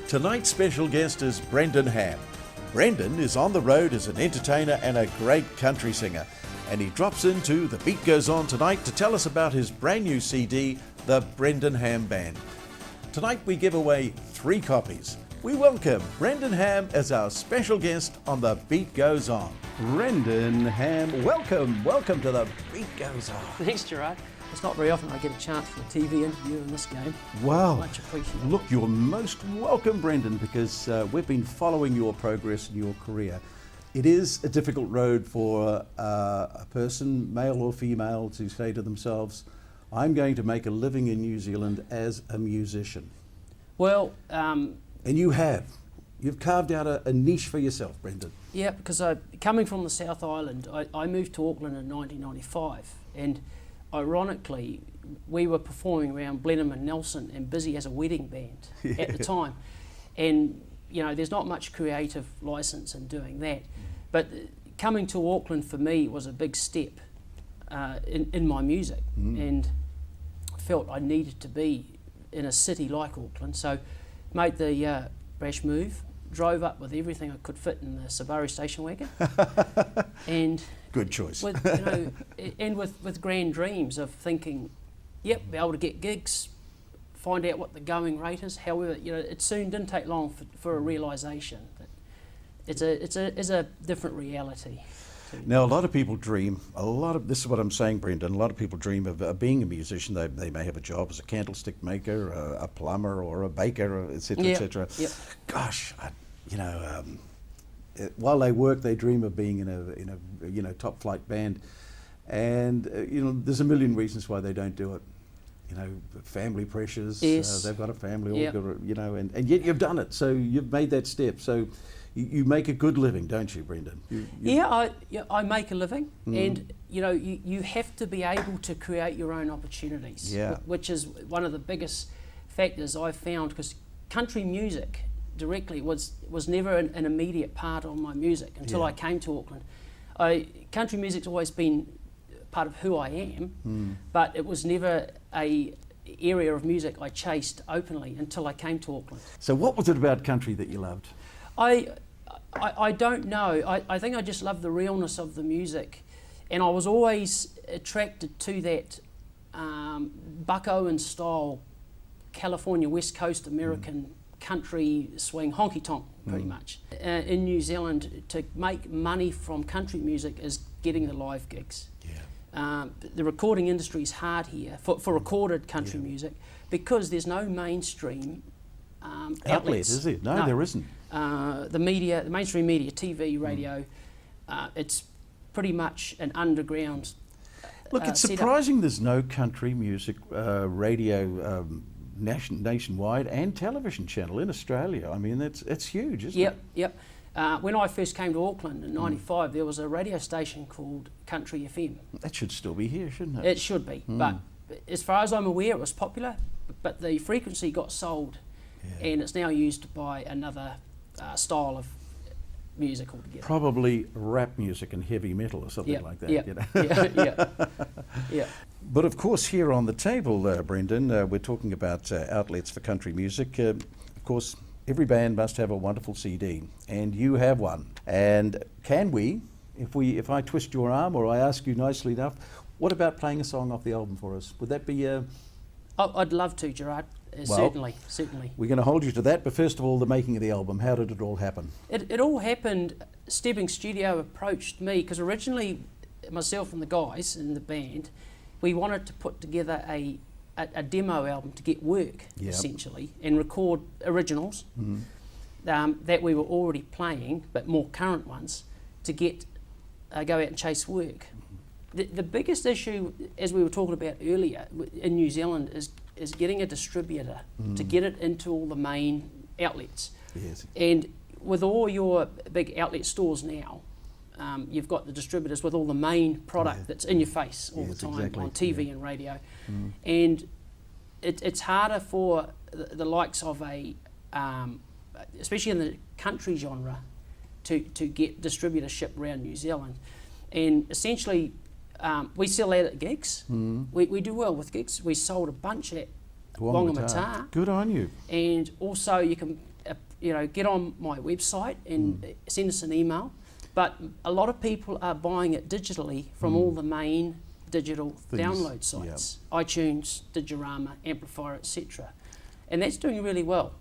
Tonight's special guest is Brendon Ham. Brendon is on the road as an entertainer and a great country singer, and he drops into The Beat Goes On tonight to tell us about his brand new CD, The Brendon Ham Band. Tonight we give away 3 copies. We welcome Brendon Ham as our special guest on The Beat Goes On. Brendon Ham, welcome to The Beat Goes On. Thanks, Gerard. It's not very often I get a chance for a TV interview in this game. Wow. Much appreciated. Look, you're most welcome, Brendon, because we've been following your progress in your career. It is a difficult road for a person, male or female, to say to themselves, I'm going to make a living in New Zealand as a musician. Well, and you have. You've carved out a niche for yourself, Brendon. Yeah, because coming from the South Island, I moved to Auckland in 1995, and ironically, we were performing around Blenheim and Nelson and busy as a wedding band at the time. And, you know, there's not much creative license in doing that. But coming to Auckland for me was a big step in my music, and I felt I needed to be in a city like Auckland. So made the brash move, drove up with everything I could fit in the Subaru station wagon. And good choice. With, you know, and with grand dreams of thinking, yep, be able to get gigs, find out what the going rate is. However, you know, it soon didn't take long for a realisation that it's a different reality. Now, a lot of people dream, this is what I'm saying, Brendon, a lot of people dream of being a musician. They may have a job as a candlestick maker, a plumber, or a baker, etc., etc. Yep. Gosh, while they work, they dream of being in a top flight band, and there's a million reasons why they don't do it. You know, family pressures. Yes. They've got a family, and yet you've done it. So you've made that step. So you make a good living, don't you, Brendon? I make a living, and you have to be able to create your own opportunities, which is one of the biggest factors I've found, because country music directly was never an immediate part of my music until I came to Auckland. Country music's always been part of who I am, but it was never a area of music I chased openly until I came to Auckland. So what was it about country that you loved? I don't know. I think I just love the realness of the music, and I was always attracted to that Buck Owens style California West Coast American country swing, honky tonk pretty much. In New Zealand, to make money from country music is getting the live gigs. The recording industry is hard here for recorded country music, because there's no mainstream outlets. Is it? No, there isn't. The mainstream media, TV, radio, it's pretty much an underground Look, it's surprising there's no country music radio nationwide and television channel in Australia. I mean, it's huge, isn't it? Yep. When I first came to Auckland in '95, there was a radio station called Country FM. That should still be here, shouldn't it? It should be, but as far as I'm aware, it was popular, but the frequency got sold, and it's now used by another style of music altogether. Probably rap music and heavy metal or something like that. Yeah. But of course, here on the table, Brendon, we're talking about outlets for country music. Of course, every band must have a wonderful CD, and you have one. And can we, if I twist your arm or I ask you nicely enough, what about playing a song off the album for us? Would that be? I'd love to, Gerard. Certainly. We're going to hold you to that, but first of all, the making of the album. How did it all happen? It all happened. Stebbing Studio approached me, because originally myself and the guys in the band, we wanted to put together a demo album to get work, essentially, and record originals that we were already playing, but more current ones, to go out and chase work. The biggest issue, as we were talking about earlier, in New Zealand is getting a distributor to get it into all the main outlets. Yes. And with all your big outlet stores now, you've got the distributors with all the main product that's in your face all the time on TV and radio. And it's harder for the likes of especially in the country genre, to get distributorship around New Zealand. And essentially, we sell out at gigs. We do well with gigs. We sold a bunch at Whangamata. Good on you. And also you can get on my website and send us an email. But a lot of people are buying it digitally from all the main digital download sites, iTunes, Digirama, Amplifier, etc. And that's doing really well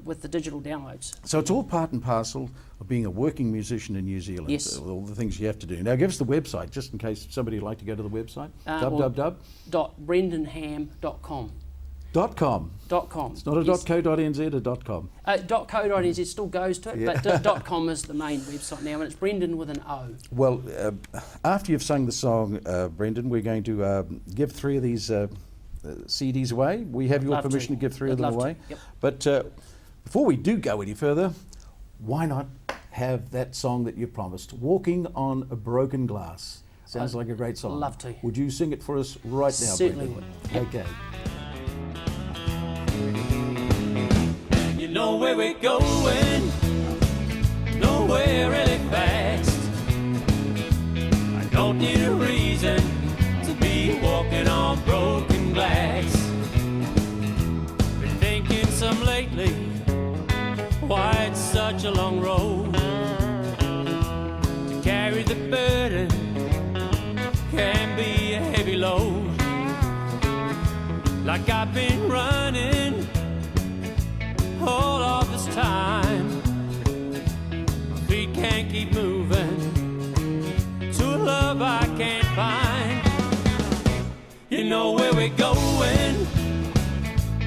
with the digital downloads. So it's all part and parcel of being a working musician in New Zealand, yes. all the things you have to do. Now give us the website, just in case somebody would like to go to the website. .brendonham.com. .com. .com. It's not a yes. .co.nz, a .com. .co.nz still goes to it, but .com is the main website now, and it's Brendon with an O. Well, after you've sung the song, Brendon, we're going to give 3 of these CDs away. We have your permission to give 3 of them away. Yep. But before we do go any further, why not have that song that you promised, Walking on a Broken Glass? Sounds like a great song. Love to. Would you sing it for us right now, Certainly Brendon? would. Okay. You know where we're going, nowhere really fast. I don't need a reason to be walking on broken glass. Been thinking some lately, why it's such a long road. To carry the burden can be a heavy load. Like I've been running all of this time, my feet can't keep moving to a love I can't find. You know where we're going,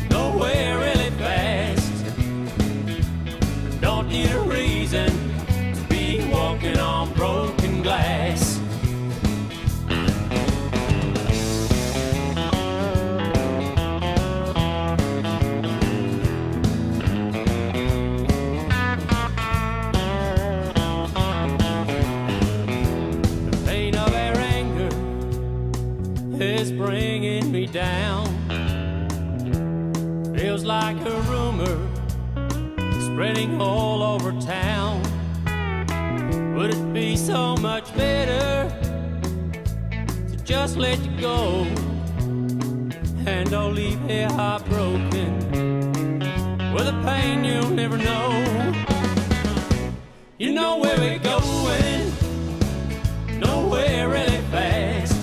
nowhere really fast. Don't need a reason to be walking on broken glass. Is bringing me down. Feels like a rumor spreading all over town. Would it be so much better to just let you go and don't leave here heartbroken with a pain you'll never know? You know where we're going, nowhere really fast.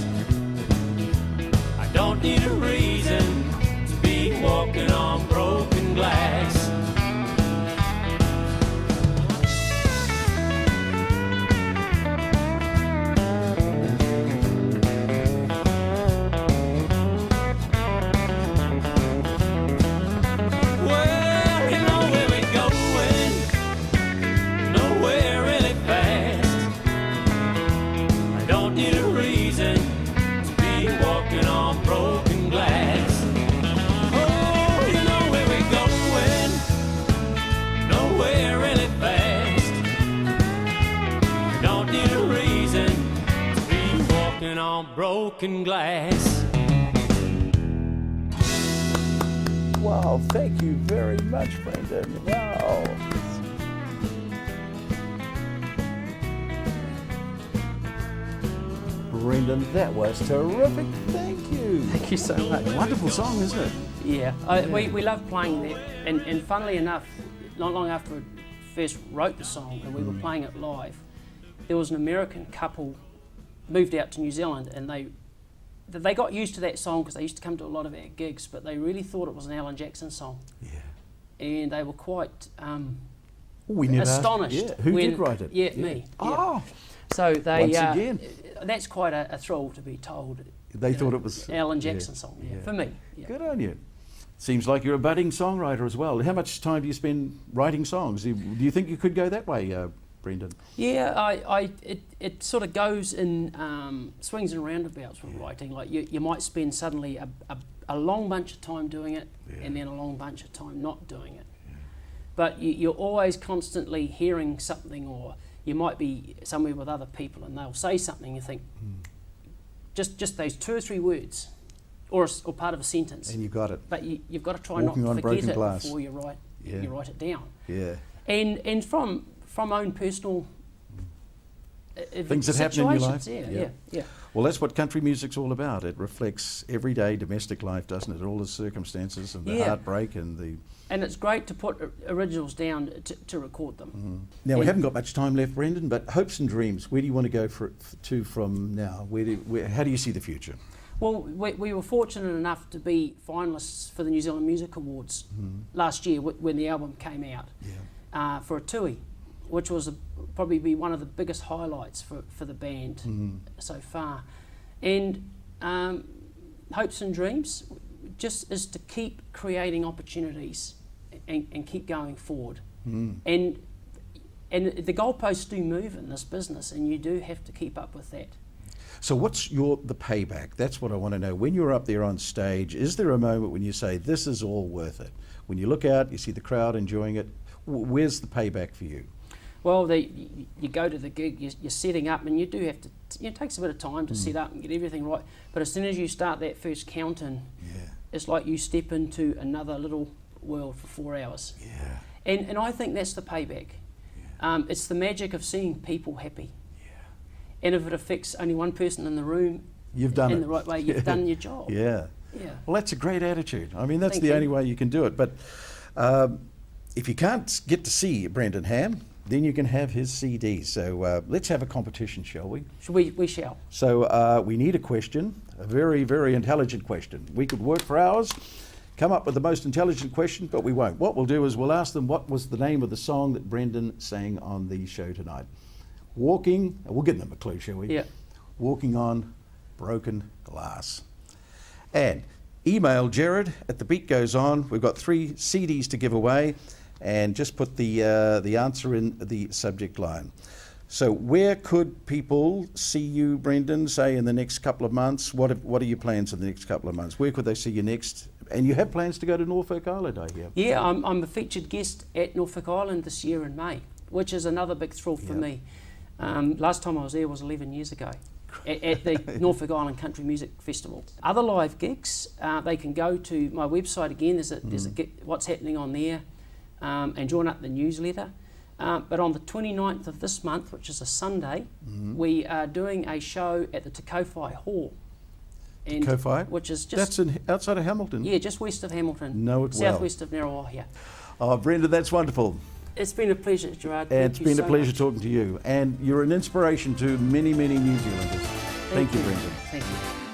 Don't need a reason to be walking on broken glass. Well, you know where we're going, nowhere really fast. I don't need a reason to be walking on broken glass. Oh, you know where we're going, nowhere really fast. Don't need a reason to be walking on broken glass. Wow, thank you very much, Brendon. Wow. Brendon, that was terrific. Thank you. Thank you so much. Wonderful song, isn't it? Yeah, we love playing that, and funnily enough, not long after I first wrote the song and we were playing it live, there was an American couple moved out to New Zealand, and they got used to that song because they used to come to a lot of our gigs, but they really thought it was an Alan Jackson song. Yeah. And they were quite We never astonished. Asked, Who did write it? Yeah, me. Yeah. Oh, So they once again. that's quite a thrill to be told. They thought it was Alan Jackson song. Yeah, for me. Yeah. Good on you. Seems like you're a budding songwriter as well. How much time do you spend writing songs? Do you think you could go that way, Brendon? Yeah, it sort of goes in swings and roundabouts with writing. Like you might spend suddenly a long bunch of time doing it, and then a long bunch of time not doing it. Yeah. But you're always constantly hearing something, or you might be somewhere with other people and they'll say something, you think, just those 2 or 3 words, or part of a sentence. And you got it. But you've got to try Walking not on to forget broken it glass. before you write it down. Yeah. And from own personal things that happen in your life. Yeah. Well, that's what country music's all about. It reflects everyday domestic life, doesn't it? All the circumstances and the heartbreak and the... And it's great to put originals down to record them. Now, we haven't got much time left, Brendon, but hopes and dreams, where do you want to go to from now? How do you see the future? Well, we were fortunate enough to be finalists for the New Zealand Music Awards last year when the album came out for a tui, which was probably be one of the biggest highlights for the band so far. And hopes and dreams just is to keep creating opportunities and keep going forward. And the goalposts do move in this business, and you do have to keep up with that. So what's the payback? That's what I want to know. When you're up there on stage, is there a moment when you say, this is all worth it? When you look out, you see the crowd enjoying it, where's the payback for you? Well, you go to the gig, you're setting up, and you do have to, it takes a bit of time to set up and get everything right. But as soon as you start that first count-in, it's like you step into another little world for 4 hours. And I think that's the payback. It's the magic of seeing people happy. And if it affects only one person in the room, you've done in the right way, you've done your job. Well, that's a great attitude. I mean, that's Thank the you. only way you can do it. But if you can't get to see Brendon Ham, then you can have his CD. So let's have a competition, shall we? We shall. So we need a question, a very, very intelligent question. We could work for hours, come up with the most intelligent question, but we won't. What we'll do is we'll ask them what was the name of the song that Brendon sang on the show tonight. We'll give them a clue, shall we? Yeah. Walking on Broken Glass. And email Jared at The Beat Goes On. We've got 3 CDs to give away, and just put the answer in the subject line. So where could people see you, Brendon, say in the next couple of months? What are your plans in the next couple of months? Where could they see you next? And you have plans to go to Norfolk Island, I hear. Yeah, I'm a featured guest at Norfolk Island this year in May, which is another big thrill for me. Last time I was there was 11 years ago at the Norfolk Island Country Music Festival. Other live gigs, they can go to my website again. There's a what's happening on there, and join up the newsletter. But on the 29th of this month, which is a Sunday, we are doing a show at the Te Kowhai Hall. Te Kowhai? Which is just... That's outside of Hamilton? Yeah, just west of Hamilton. Know it well. Southwest of Narrawahia. Oh, Brendon, that's wonderful. It's been a pleasure, Gerard. And it's been a pleasure talking to you. And you're an inspiration to many, many New Zealanders. Thank you, Brendon. Thank you.